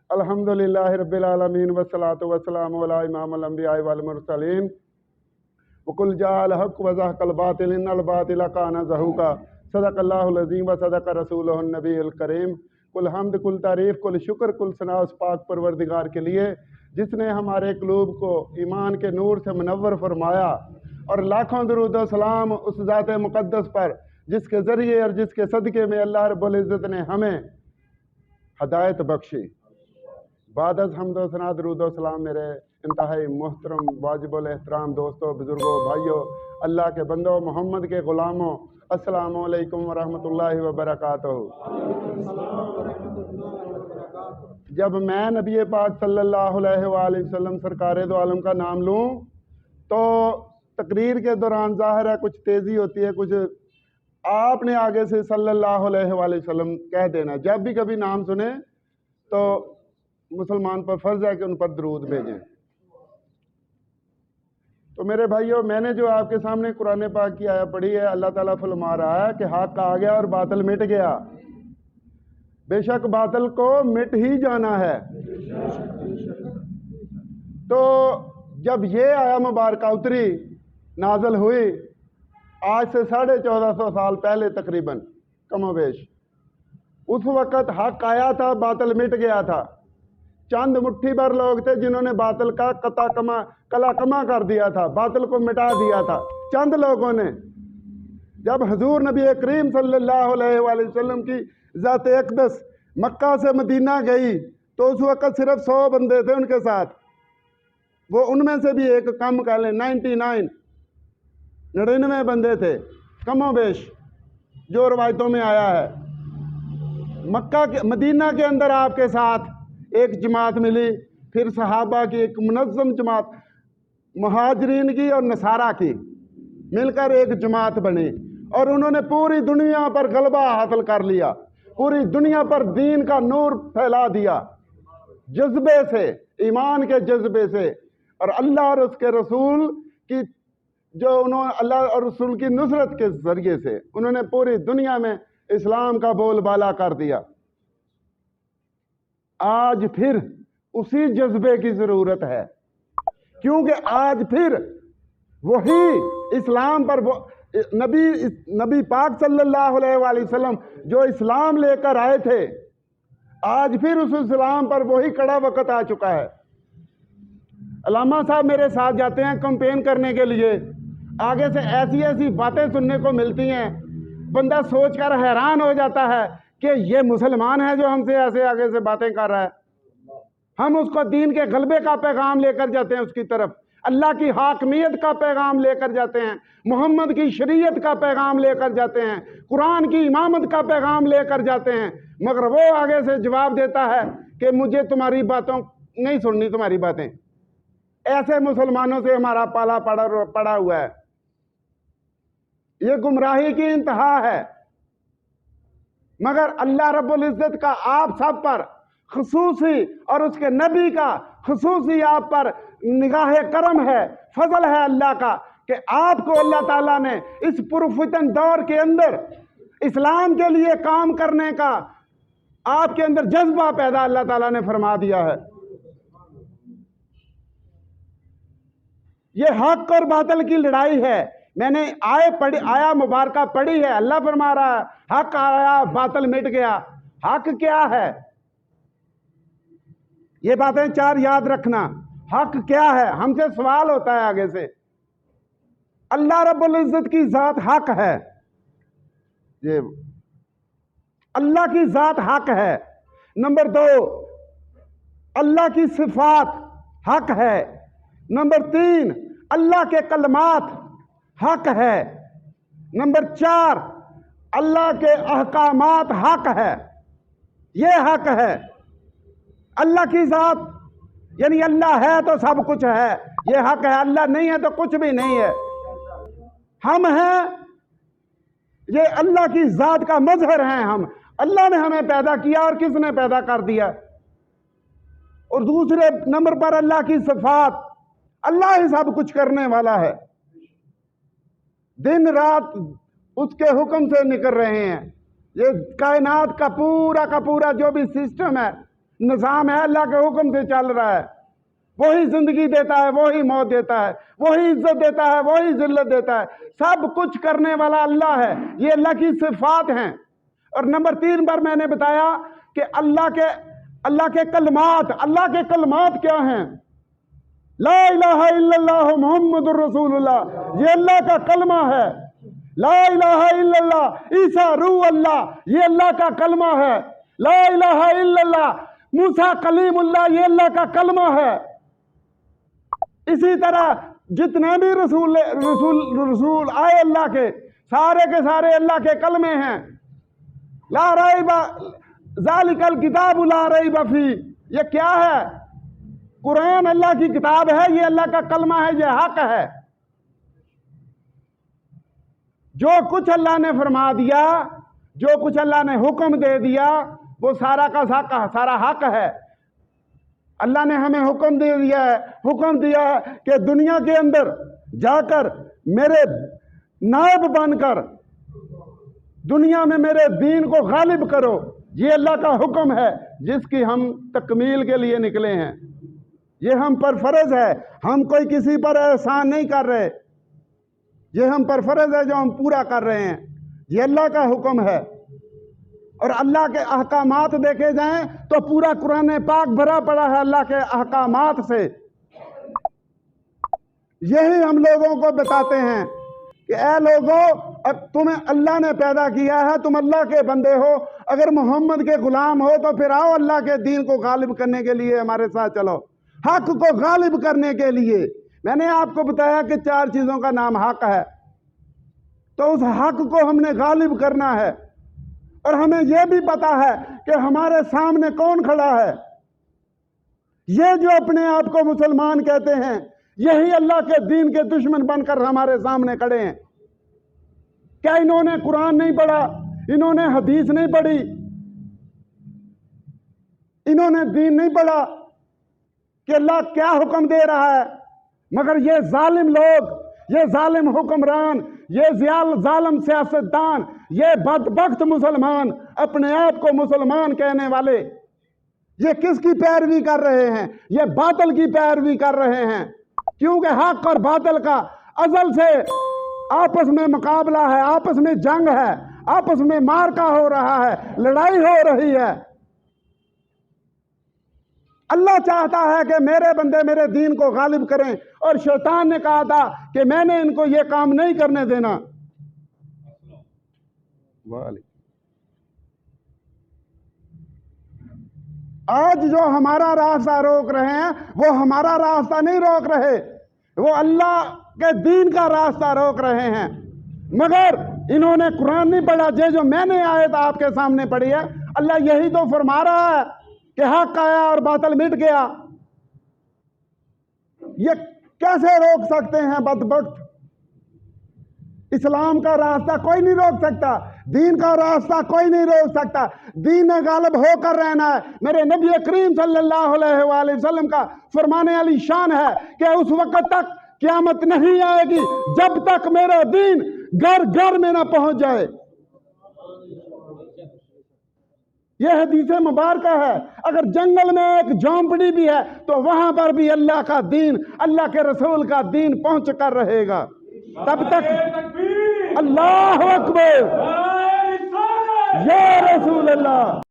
अल्हम्दुलिल्लाहि रब्बिल आलमीन वस्सलातु वस्सलामु अला इमामिल अंबिया वल मुरसलीन वकुल जाअल हक़ व ज़हक़ल बातिल इन्नल बातिल काना ज़हूक़ा सदक़ल्लाहुल अज़ीम व सदक़ रसूलुहुन नबीयुल करीम। कुल हम्द कुल तारीफ़ कुल शुक्र कुल सना उस पाक परवरदिगार के लिए जिसने हमारे क़ुलूब को ईमान के नूर से मुनव्वर फरमाया, और लाखों दुरूद व सलाम उस ज़ात मुक़द्दस पर जिसके ज़रिए और जिसके सदक़े में अल्लाह रब्बुल इज़्ज़त ने हमें हदायत बख्शी। बादस हम्द व सना दुरूद व सलाम मेरे इंतहाई मोहतरम वाजिबुल एहतराम दोस्तों, बुज़ुर्गों, भाइयों, अल्लाह के बंदों, मोहम्मद के ग़ुलामों, अस्सलामु अलैकुम व रहमतुल्लाहि व बरकातुहू। जब मैं नबी पाक सल्लल्लाहु अलैहि वसल्लम सरकारे दो आलम का नाम लूँ तो तकरीर के दौरान ज़ाहिर है कुछ तेज़ी होती है, कुछ आपने आगे से सल्लल्लाहु अलैहि वसल्लम कह देना। जब भी कभी नाम सुने तो मुसलमान पर फ़र्ज़ है कि उन पर दरूद भेजें। तो मेरे भाइयों, मैंने जो आपके सामने कुरान पाक की आयत पढ़ी है, अल्लाह ताला फरमा रहा है कि हक़ आ गया और बातिल मिट गया। बेशक बातिल को मिट ही जाना है। तो जब ये आया मुबारक उतरी, नाज़िल हुई, आज से 1450 साल पहले तकरीबन कमोबेश, उस वक़्त हक़ आया था, बातिल मिट गया था। चंद मुट्ठी भर लोग थे जिन्होंने बातिल का कलाकमा कर दिया था, बातिल को मिटा दिया था, चंद लोगों ने। जब हुजूर नबी करीम सल्लल्लाहु अलैहि वसल्लम की ज़ात अक़दस मक्का से मदीना गई तो उस वक़्त सिर्फ 100 बंदे थे उनके साथ। वो उनमें से भी एक कम कह लें 99 बंदे थे कमोबेश, जो रवायतों में आया है। मक्का के मदीना के अंदर आपके साथ एक जमात मिली, फिर सहाबा की एक मुनज़्ज़म जमात, मुहाजिरीन की और नसारा की मिलकर एक जमात बनी, और उन्होंने पूरी दुनिया पर गलबा हासिल कर लिया, पूरी दुनिया पर दीन का नूर फैला दिया, जज्बे से, ईमान के जज्बे से, और अल्लाह और उसके रसूल की जो उन्होंने अल्लाह और रसूल की नुसरत के ज़रिए से उन्होंने पूरी दुनिया में इस्लाम का बोलबाला कर दिया। आज फिर उसी जज्बे की ज़रूरत है, क्योंकि आज फिर वही इस्लाम पर नबी पाक सल्लल्लाहु अलैहि वसल्लम जो इस्लाम लेकर आए थे, आज फिर उस इस्लाम पर वही कड़ा वक़्त आ चुका है। अल्लामा साहब मेरे साथ जाते हैं कैंपेन करने के लिए, आगे से ऐसी ऐसी बातें सुनने को मिलती हैं, बंदा सोचकर हैरान हो जाता है कि ये मुसलमान है जो हमसे ऐसे आगे से बातें कर रहा है। हम उसको दीन के गलबे का पैगाम लेकर जाते हैं, उसकी तरफ अल्लाह की हाकमियत का पैगाम लेकर जाते हैं, मोहम्मद की शरीयत का पैगाम लेकर जाते हैं, कुरान की इमामत का पैगाम लेकर जाते हैं, मगर वो आगे से जवाब देता है कि मुझे तुम्हारी बातों नहीं सुननी, तुम्हारी बातें। ऐसे मुसलमानों से हमारा पाला पड़ा हुआ है। ये गुमराही की इंतहा है। मगर अल्लाह रब्बुल इज़्ज़त का आप सब पर खुसूसी और उसके नबी का खुसूसी आप पर निगाह करम है, फजल है अल्लाह का, कि आपको अल्लाह ताला ने इस पुरफितन दौर के अंदर इस्लाम के लिए काम करने का आपके अंदर जज्बा पैदा अल्लाह ताला ने फरमा दिया है। ये हक और बातिल की लड़ाई है। मैंने आया मुबारक पढ़ी है, अल्लाह फरमा रहा है हक आया बातिल मिट गया। हक क्या है? ये बातें चार याद रखना। हक क्या है? हमसे सवाल होता है आगे से। अल्लाह रब्बुल इज़्ज़त की ज़ात हक है, ये अल्लाह की ज़ात हक है। नंबर 2, अल्लाह की सिफात हक है। नंबर 3, अल्लाह के कलमात हक है। नंबर 4, अल्लाह के अहकामात हक है। ये हक है। अल्लाह की ज़ात यानी अल्लाह है तो सब कुछ है, ये हक है। अल्लाह नहीं है तो कुछ भी नहीं है। हम हैं, ये अल्लाह की ज़ात का मज़हर हैं हम। अल्लाह ने हमें पैदा किया और किसने पैदा कर दिया। और दूसरे नंबर पर अल्लाह की सिफात, अल्लाह ही सब कुछ करने वाला है। दिन रात उसके हुक्म से निकल रहे हैं। ये कायनात का पूरा जो भी सिस्टम है, निज़ाम है, अल्लाह के हुक्म से चल रहा है। वही जिंदगी देता है, वही मौत देता है, वही इज्जत देता है, वही जिल्लत देता है। सब कुछ करने वाला अल्लाह है। ये अल्लाह की सिफात हैं। और नंबर 3 पर मैंने बताया कि अल्लाह के कलमात क्या हैं। ला इलाहा इल्लल्लाह मुहम्मदुर रसूलुल्लाह, ये अल्लाह का कलमा है। ला इलाहा इल्लल्लाह ईसा रूह अल्लाह, ये अल्लाह का कलमा है। ला इलाहा इल्लल्लाह मूसा कलीमुल्लाह, ये अल्लाह का कलमा है। इसी तरह जितने भी रसूल आए अल्लाह के सारे अल्लाह के कलमे हैं। ला रैब ज़ालिकल किताब ला रैब फी, ये क्या है? कुरान अल्लाह की किताब है, ये अल्लाह का कलमा है, ये हक है। जो कुछ अल्लाह ने फरमा दिया, जो कुछ अल्लाह ने हुक्म दे दिया, वो सारा हक है। अल्लाह ने हमें हुक्म दे दिया है कि दुनिया के अंदर जाकर मेरे नायब बनकर दुनिया में मेरे दीन को गालिब करो। ये अल्लाह का हुक्म है जिसकी हम तकमील के लिए निकले हैं। ये हम पर फर्ज है, हम कोई किसी पर एहसान नहीं कर रहे। ये हम पर फर्ज है जो हम पूरा कर रहे हैं। ये अल्लाह का हुक्म है। और अल्लाह के अहकामात देखे जाएं तो पूरा कुरान पाक भरा पड़ा है अल्लाह के अहकामात से। यही हम लोगों को बताते हैं कि ऐ लोगों, अब तुम्हें अल्लाह ने पैदा किया है, तुम अल्लाह के बंदे हो, अगर मोहम्मद के गुलाम हो तो फिर आओ अल्लाह के दीन को गालिब करने के लिए हमारे साथ चलो, हक को गालिब करने के लिए। मैंने आपको बताया कि 4 चीजों का नाम हक है, तो उस हक को हमने गालिब करना है। और हमें यह भी पता है कि हमारे सामने कौन खड़ा है। ये जो अपने आप को मुसलमान कहते हैं, यही अल्लाह के दीन के दुश्मन बनकर हमारे सामने खड़े हैं। क्या इन्होंने कुरान नहीं पढ़ा? इन्होंने हदीस नहीं पढ़ी? इन्होंने दीन नहीं पढ़ा कि अल्लाह क्या हुक्म दे रहा है? मगर ये जालिम लोग, ये जालिम हुक्मरान, ये जालिम सियासतदान, ये बदबख्त मुसलमान, अपने आप को मुसलमान कहने वाले, ये किसकी पैरवी कर रहे हैं? ये बातिल की पैरवी कर रहे हैं। क्योंकि हक और बातिल का अजल से आपस में मुकाबला है, आपस में जंग है, आपस में मारका हो रहा है, लड़ाई हो रही है। अल्लाह चाहता है कि मेरे बंदे मेरे दीन को गालिब करें, और शैतान ने कहा था कि मैंने इनको ये काम नहीं करने देना। आज जो हमारा रास्ता रोक रहे हैं, वो हमारा रास्ता नहीं रोक रहे, वो अल्लाह के दीन का रास्ता रोक रहे हैं। मगर इन्होंने कुरान नहीं पढ़ा। जो मैंने आयत आपके सामने पढ़ी है, अल्लाह यही तो फरमा रहा है कि हक आया और बातिल मिट गया। ये कैसे रोक सकते हैं बदबख्त? इस्लाम का रास्ता कोई नहीं रोक सकता, दीन का रास्ता कोई नहीं रोक सकता। दीन गालिब होकर रहना है। मेरे नबी करीम सल्लल्लाहु अलैहि वसल्लम का फरमाने वाली शान है कि उस वक्त तक क़यामत नहीं आएगी जब तक मेरा दीन घर घर में ना पहुंच जाए। यह हदीस मुबारक है। अगर जंगल में एक झोंपड़ी भी है तो वहां पर भी अल्लाह का दीन, अल्लाह के रसूल का दीन पहुंच कर रहेगा। तब तक अल्लाह अकबर या रसूल अल्लाह।